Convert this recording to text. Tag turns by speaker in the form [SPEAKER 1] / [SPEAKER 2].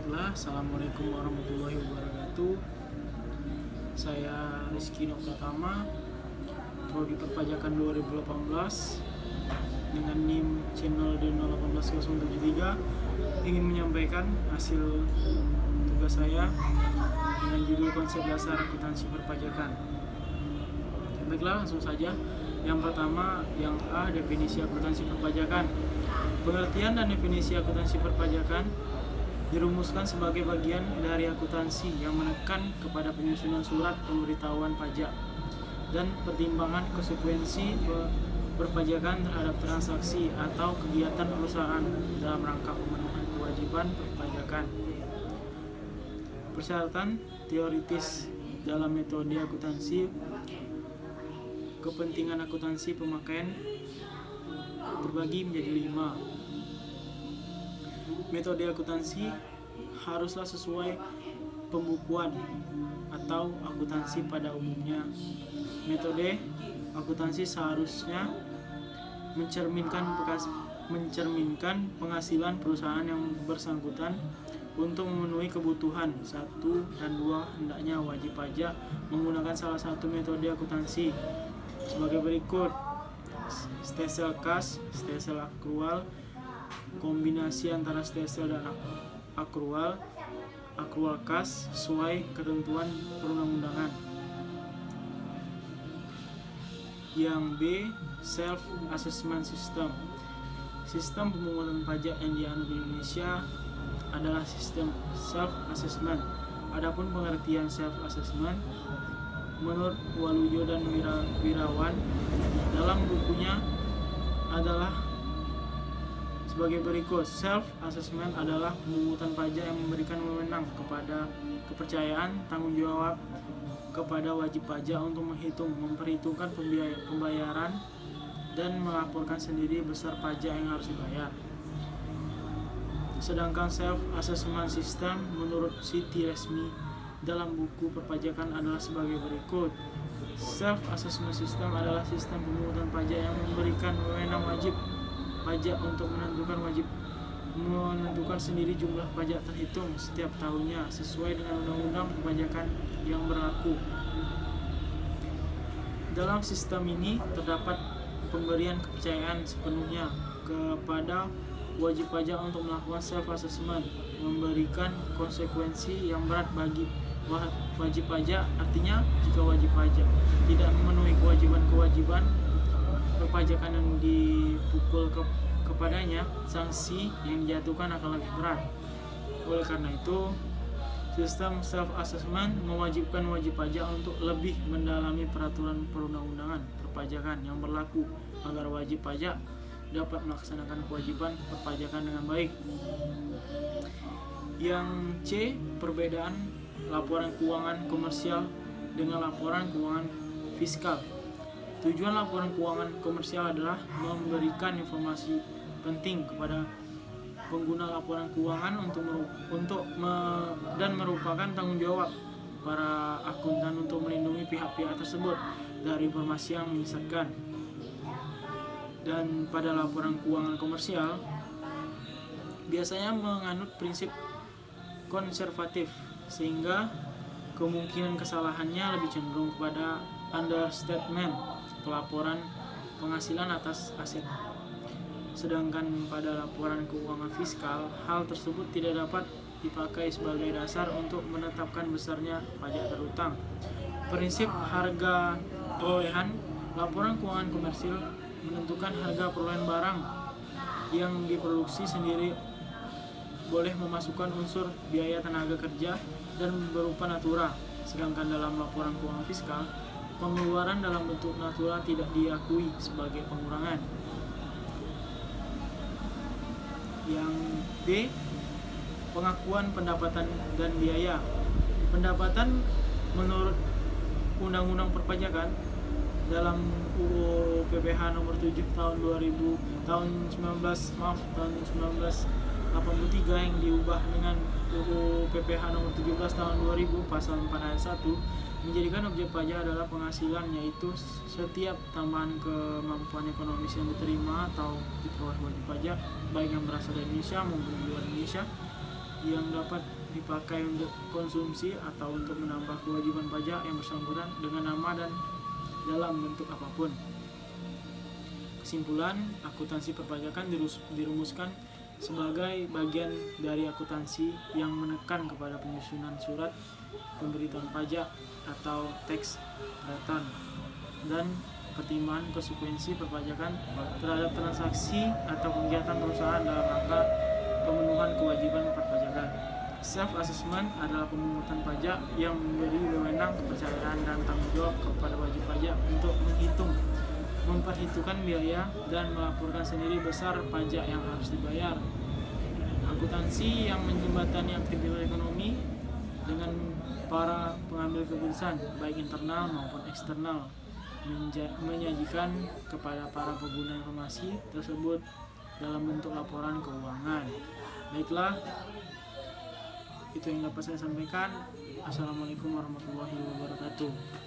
[SPEAKER 1] Baiklah, Assalamualaikum warahmatullahi wabarakatuh. Saya Rizky Noh Pratama, Prodi Perpajakan 2018 dengan NIM channel D018073, ingin menyampaikan hasil tugas saya dengan judul konsep dasar akuntansi perpajakan. Baiklah, langsung saja. Yang pertama, yang A, definisi akuntansi perpajakan. Pengertian dan definisi akuntansi perpajakan dirumuskan sebagai bagian dari akuntansi yang menekan kepada penyusunan surat pemberitahuan pajak dan pertimbangan konsekuensi perpajakan terhadap transaksi atau kegiatan perusahaan dalam rangka pemenuhan kewajiban perpajakan. Persyaratan teoritis dalam metode akuntansi. Kepentingan akuntansi pemakaian terbagi menjadi 5. Metode akuntansi haruslah sesuai pembukuan atau akuntansi pada umumnya. Metode akuntansi seharusnya mencerminkan penghasilan perusahaan yang bersangkutan untuk memenuhi kebutuhan 1 dan 2. Hendaknya wajib pajak menggunakan salah satu metode akuntansi sebagai berikut: stesel kas, stesel akrual, kombinasi antara stesel dan akrual kas sesuai ketentuan perundang-undangan. Yang B, self assessment system. Sistem pemungutan pajak yang dianut di Indonesia adalah sistem self assessment. Adapun pengertian self assessment menurut Waluyo dan Wirawan dalam bukunya adalah sebagai berikut: self assessment adalah pemungutan pajak yang memberikan wewenang kepada kepercayaan tanggung jawab kepada wajib pajak untuk memperhitungkan pembayaran dan melaporkan sendiri besar pajak yang harus dibayar. Sedangkan self assessment system menurut Siti Resmi dalam buku perpajakan adalah sebagai berikut: self assessment system adalah sistem pemungutan pajak yang memberikan wewenang wajib pajak untuk menentukan sendiri jumlah pajak terhitung setiap tahunnya sesuai dengan undang-undang perpajakan yang berlaku. Dalam sistem ini terdapat pemberian kepercayaan sepenuhnya kepada wajib pajak untuk melakukan self assessment, memberikan konsekuensi yang berat bagi wajib pajak. Artinya, jika wajib pajak tidak memenuhi kewajiban perpajakan yang dipukul kepadanya, sanksi yang dijatuhkan akan lebih berat. Oleh karena itu, sistem self assessment mewajibkan wajib pajak untuk lebih mendalami peraturan perundang-undangan perpajakan yang berlaku agar wajib pajak dapat melaksanakan kewajiban perpajakan dengan baik. Yang C, perbedaan laporan keuangan komersial dengan laporan keuangan fiskal. Tujuan laporan keuangan komersial adalah memberikan informasi penting kepada pengguna laporan keuangan dan merupakan tanggung jawab para akuntan untuk melindungi pihak-pihak tersebut dari informasi yang menyesatkan. Dan pada laporan keuangan komersial biasanya menganut prinsip konservatif, sehingga kemungkinan kesalahannya lebih cenderung kepada understatement pelaporan penghasilan atas aset. Sedangkan pada laporan keuangan fiskal, hal tersebut tidak dapat dipakai sebagai dasar untuk menetapkan besarnya pajak terutang. Prinsip harga perolehan. Laporan keuangan komersil menentukan harga perolehan barang yang diproduksi sendiri, boleh memasukkan unsur biaya tenaga kerja dan berupa natura. Sedangkan dalam laporan keuangan fiskal, pengeluaran dalam bentuk natura tidak diakui sebagai pengurangan. Yang D, pengakuan pendapatan dan biaya. Pendapatan menurut Undang-Undang Perpajakan dalam UU PPH nomor 7 tahun 1983 yang diubah dengan UU PPH nomor 17 tahun 2000 pasal 4 ayat 1 menjadikan objek pajak adalah penghasilan, yaitu setiap tambahan kemampuan ekonomis yang diterima atau diperoleh wajib pajak, baik yang berasal dari Indonesia maupun di luar Indonesia, yang dapat dipakai untuk konsumsi atau untuk menambah kewajiban pajak yang bersangkutan dengan nama dan dalam bentuk apapun. Kesimpulan, akuntansi perpajakan dirumuskan sebagai bagian dari akuntansi yang menekan kepada penyusunan surat pemberitahuan pajak atau tax return dan pertimbangan konsekuensi perpajakan terhadap transaksi atau kegiatan perusahaan dalam rangka pemenuhan kewajiban perpajakan. Self-assessment adalah pemungutan pajak yang memberi wewenang, kepercayaan, dan tanggung jawab kepada wajib pajak untuk memperhitungkan biaya dan melaporkan sendiri besar pajak yang harus dibayar. Akuntansi yang menjembatani aktivitas ekonomi dengan para pengambil keputusan baik internal maupun eksternal, menyajikan kepada para pengguna informasi tersebut dalam bentuk laporan keuangan. Baiklah, itu yang dapat saya sampaikan. Assalamualaikum warahmatullahi wabarakatuh.